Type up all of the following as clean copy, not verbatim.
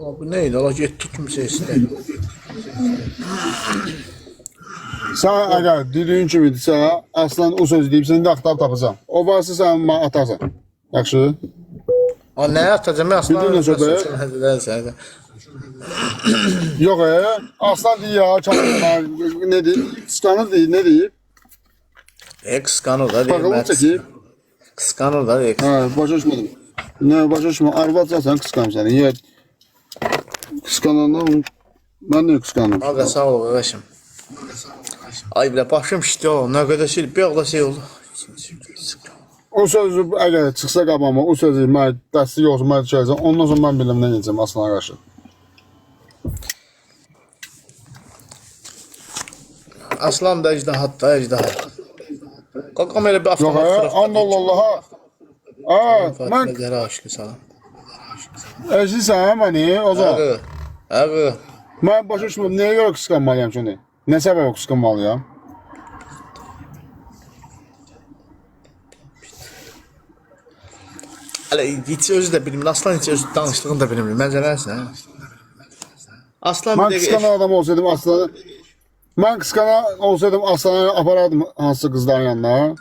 Bu neydi? Allah getdi kimsə istəyir. Sən əgər dediyin kimidirsə, Aslan o söz deyib, səni də axtarıb tapacam. O varsa sən mənə atarsan. Yaxşı? Nə atacağım? Aslan Bildin necə be? Yox, Aslan deyir ya, ne deyir? Qısqanır deyir, ne deyir? Qısqanır da deyir. Paxılıq çəkib. Qısqanır da deyir. Başa düşmədim. Ne, başa düşmədim. Arvadcasan qısqanım səni. Yer qısqanandan mən niyə qısqanım? Aga sağ ol qardaşım. Ay belə başım şişdi oğlum. Nə qədər şey, bir ağla şey oldu. O sözü əgər çıxsa qabağıma, o sözü mən dəstək olsun, mən düşəcəm. Ondan sonra mən biləm nə edəcəm Aslana qarşı. Aslan da ejdahat da ejdahat. Qaqam elə bir Yox, Allaha. Mən Zərə aşkı salam. əzizəm məni, o zaman. Ağı. Mən başa düşmürəm, nəyə görə qısqanmalıyam şimdi? Nə səbəbə qısqanmalıyam? Hələ heç özü də bilmir. Aslan heç özü danışdığını da bilmir. Məncə nəsən? Aslan Mən bir qısqanan adam olsaydım Aslanı, mən qısqanan olsaydım Aslanı aparardım hansı qızların yanına.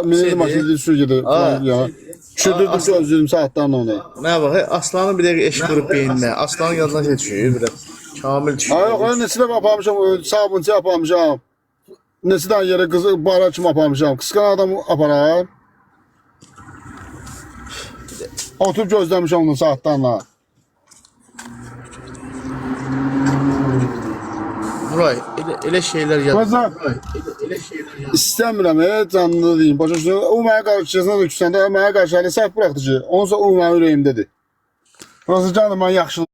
Minirdim maşını sür gedir. Düşürdürdüm sözlüydüm saatlarla onu. Nə bax, Aslanın bir dəqiqə eşq qrup beyninə. Aslanın yadına şey düşüyor biraz. Kamil düşüyor. Yox, neçə dəfə aparmışam, sabunçu aparmışam. Neçə dənə yerə qızı bara kimi aparmışam. Qısqanan adam aparar. Oturub gözləmişəm onu saatlarla. Buray, elə şeylər yad. Bazen istəmirəm, canlı deyim. Başa düşürəm. O mənə qarşısına da küsəndə, mənə qarşı hələ səhv buraxdı ki, onunsa o mənim ürəyimdədir. Burası canım, mən yaxşılıq.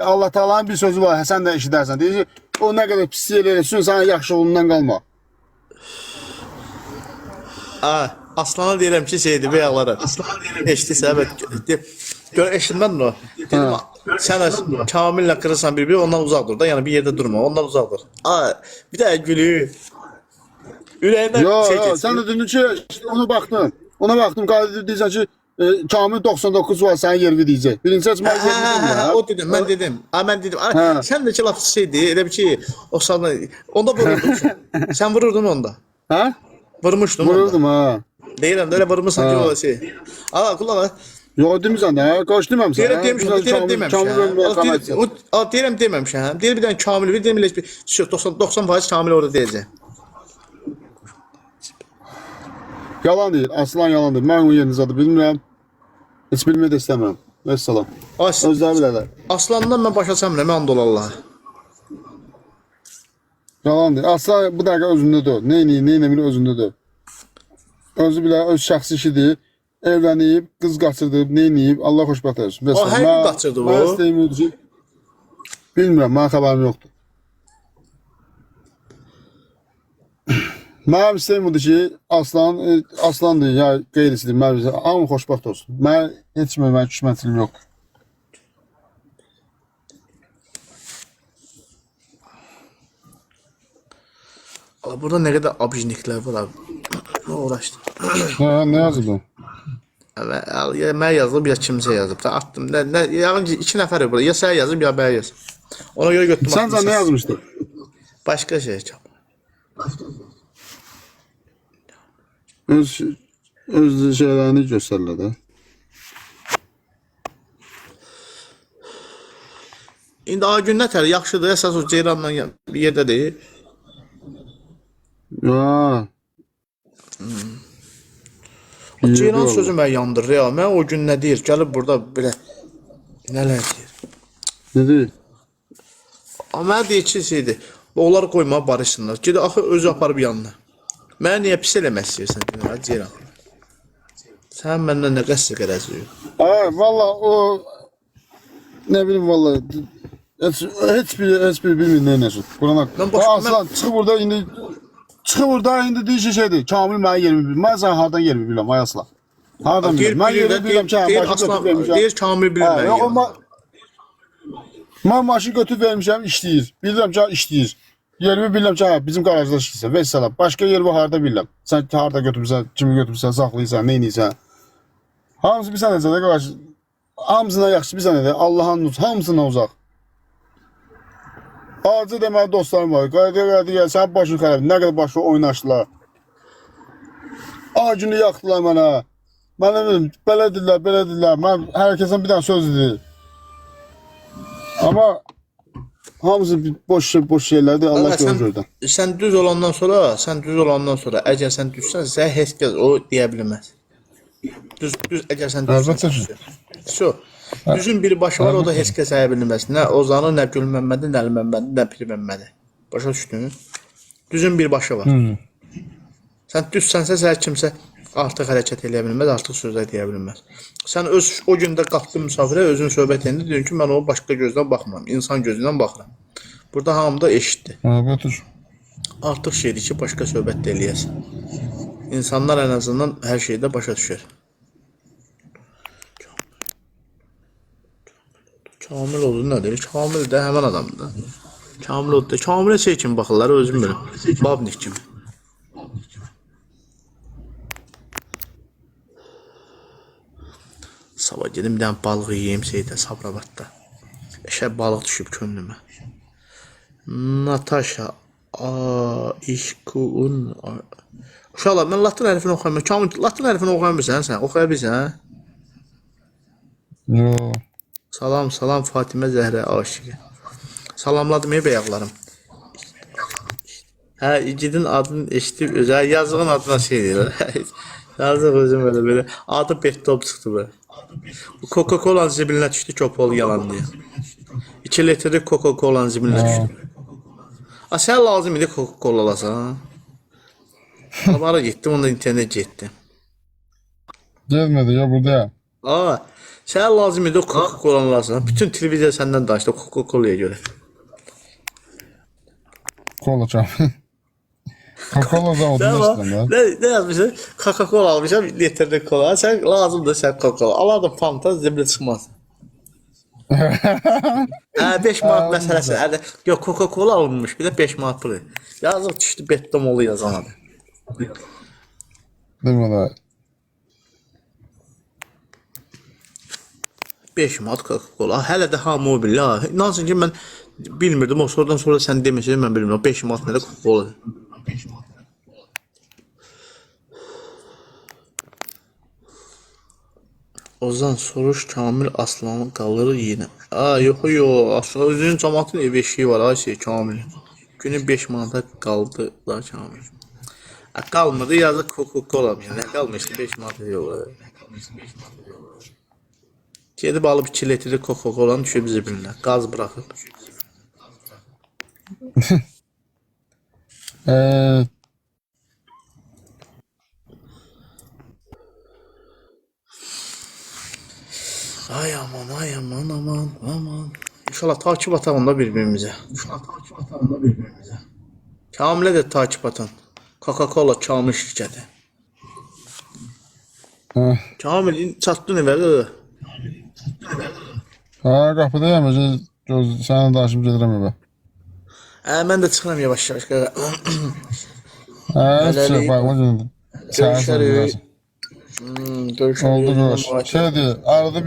Allah Taala'nın bir sözü var, sən də eşidərsən. Deyir ki, o nə qədər pislik eləyirsən, sən yaxşılığından qalma. Aslana deyirəm ki, şeydir, bəyaqlara. Eşitdirsə, evet. Gör, eşitmədin o. Dedim, sən Kamillə qırırsan bir-bir, ondan uzaq dur da, yəni bir yerdə durma, ondan uzaq dur. Bir də gülü. Ürəyindən şey geçsin. Sən də dedin ki, ona baxdım. Ona baxdım, deyirsən ki, Kamil 99 var, sənin yerini deyəcək. Birinci açmaq yerini deyim. O dedim, mən dedim. Mən dedim. Sən də ki, laf şeydir, elə bir ki, o sana, onda vururdun sən. Sən vururdun onda. Hə? Vurmuşdun onda. Vururdum, ha. Deyirəm də, elə vurmuşsan ki, o şey. Qulaq. Yox, demirsən də, qoş deməmsən. Deyirəm deməmişəm. Deyir bir dənə Kamil, bir deyirəm 90% Kamil orada deyəcək. Yalan deyir, Aslan yalan deyir. Mən onun yerini zadı bilmirəm. Heç bilməyə də istəmirəm. Vəssalam. Özləri bilərlər. Aslandan mən başa çəmirəm, and ol Allaha. Yalan deyir. Aslan bu dəqiqə özündədir. Neynəmir özündədir. Özü bilər, öz şəxsi işidir. Evlənib, qız qaçırdıb, neynəyib, Allah xoşbəxt olsun. O hər gün qaçırdı bu? Mən istəyim ki, bilmirəm, mənə xəbərim yoxdur. Mənim istəyim odur ki, Aslandır, ya qeyrisidir, hamı xoşbəxt olsun. Mən heç kimə mənim küsmənçilim yoxdur. Burada nə qədər abijniklər var abi. Nə uğraşdı? Nə yazıb bu? Mən yazılıb, ya kimsə yazıb. Atdım. Yağın 2 nəfər burada. Ya sən yazıb, ya mən yazıb. Ona görə götürdüm. Səncə nə yazmışdı? Başqa şey. Öz şeylərini göstərirlər də. İndi gün nətər yaxşıdır. Əsas o Ceyranla bir yerdə deyil. Ya. O Ceyran sözü mən yandırır ya. Mən o gün nə deyir? Gəlib burada belə nələr deyir? Ne deyir? Mən deyir ki, şeydir. Onları qoyma, barışsınlar. Gedi axı özü aparıb yanına. Mənə niyə pis eləmək istəyirsən? Ceyran. Sən məndən nə qəsd qədəziyor? Valla o ne bileyim valla heç bir bilmir nə nəsud. Aslan çıxı burada indi deyir ki şeydir. Kamil mənə yerimi bilir. Mən sən hardan yerimi bilirəm ay Aslan. Hardan bilirəm? Mən yerimi bilirəm ki, deyir Kamil bilir mən yerimi. Mən maşın götürüb vermişəm, işləyir. Bilirəm ki, işləyir. Yerimi bilirəm ki, bizim qarajda işləyirsən. Vəssalam. Başqa yerimi harda bilirəm. Sən harda götürmüsən, kimi götürmüsən, saxlayırsan, neyniysən. Hamısı bir sənəcədə qarşı. Hamısına yaxşı bir sənədə. Allah'ın hamısına uzaq. Acı deməli dostlarım var. Qayda gəl, sən başın xərab. Nə qədər başı oynaşdılar. Günü yaxdılar mənə. Mən nə bilim, belə dedilər. Mən hər kəsən bir dənə söz dedim. Amma hamısı boş şeylərdir. Allah görür. Sən düz olandan sonra, əgər sən düzsən, sən heç kəs o deyə bilməz. Düz əgər sən düzsən. Düzün bir başı var, o da heç kəs deyə bilməz. Nə Ozanı, nə Gülməmmədi, nə Əliməmmədi, nə Pirməmmədi. Başa düşdün? Düzün bir başı var. Sən düzsənsə, sən kimsə artıq hərəkət eləyə bilməz, artıq sözlər deyə bilməz. Sən o gündə qalxdın müsafirə, özün söhbət edin, dedin ki, mən o başqa gözdən baxmıram, insan gözündən baxıram. Burada hamı da eşitdi. Artıq şeydir ki, başqa söhbət də eləyəsən. İnsanlar ən azından hər şeydə başa düşər. Kamil oldu nədir? Kamil də həmən adamdır. Kamil oldu da. Kamilə şey kimi baxırlar, özüm biləm. Babnik kimi. Sabah gedim bir dənə balıq yiyeyim şeydə, Sabirabadda. Eşə balıq düşüb könlümə. Natasha İşkuun. Uşaqlar, mən Latin hərfini oxuyamıyorum. Kamil, Latin hərfini oxuyamırsan sən? Oxuya bilsən? Yox. Salam Fatimə Zəhrə aşıqı. Salamladım bəyaqlarım. Hə, igidin adını eşitib özəl yazığın adına şey deyirlər. Yazıq özüm belə. Adı Bettop çıxdı bu. Coca-Cola zibilinə düşdü, köpol yalan deyə. 2 litrlik Coca-Cola zibilinə düşdü. Sən lazım idi Coca-Cola alasan. Abara getdim, onda internet getdi. Gelmedi ya buradayım. Sən lazım idi Coca-Cola alasan. Bütün televiziya səndən danışdı Coca-Cola'ya görə. Kola çam. Coca-Cola zavodunda Ne yazmışsın? Coca-Cola almışam, litrlik kola. Sən lazımdır sən Coca-Cola. Alardım Fanta, zibilə çıxmaz. 5 manat məsələsi. Yox, Coca-Cola alınmış, bir də 5 manat pulu. Yazıq düşdü Bettomolu yazanadı. Deməli. 5 manat Coca-Cola. Hələ də hamı o bilir. İnansın ki, mən bilmirdim. O sorudan sonra sən deməsən, mən bilmirəm. 5 manat nədə Coca-Cola. Ozan soruş, Kamil Aslanı qalır yenə. Yox. Aslan özünün cəmatın ev eşiği var, Kamil. Günü 5 manata qaldı da Kamil. Qalmadı, yazıq Coca-Cola. Nə qalmışdı? 5 manata yox. Gedib alıb 2 litrlik Coca-Cola'nı düşüb zibilinə. Qaz bıraxıb. Ay aman. İnşallah takip atağında bir-birimizə. Kamilə də takip atan. Coca-Cola Kamil şirkəti. Kamil, çatdın evə. Qapıdayım, sənə danışıb gedirəm evə. Mən də çıxıram yavaş-yavaş. Heç bağlı günüdür. Görüşərik. Oldu görüş. Şeydir, arada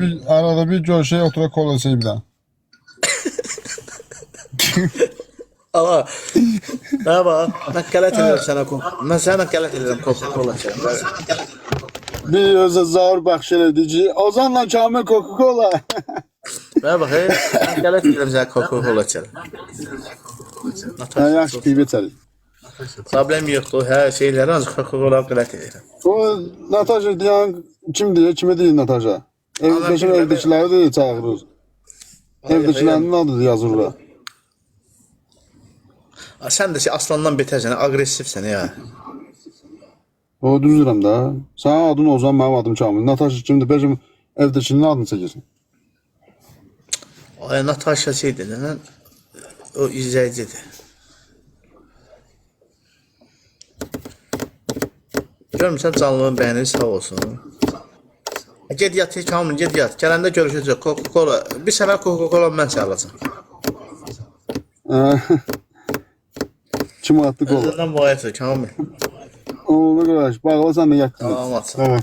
bir görüşək, oturaq kola içək bir dənə. Ama mən qələt edirəm sənə Coca-Cola. Mən sənə qələt edirəm Coca-Cola içəm. Bir özə zaur bəxş elədi ki, Ozanla Kamil Coca-Cola. Mənə bax, mən qələt edirəm sənə Coca-Cola içəm. Yaxşı, pivə içərik. Problem yoxdur, hər şeyləri ancaq Coca-Cola qələt edirəm. O Natasha deyən kimdir? Kimə deyir Natasha? Evdəkiləri də çağırır. Evdəkilərinin adı yazırlar. Sən də Aslandan betərsən, aqressivsən ya. O düzdürəm də. Sənin adın Ozan, mənim adım Kamil. Natasha kimdir? Bəlkə evdəkinin adını çəkirsən. Natasha şeydir, o izləyicidir. Görmüsən canlının bəyəni sağ olsun. Ged yat, Kamil, ged yat. Gələndə görüşəcək. Coca-Cola. Bir səfər Coca-Cola mən sən alacam. Kim attı kola? Özündən bayatır, Kamil. Oğlu qardaş, bağla sən də yat. Tamam, atsın.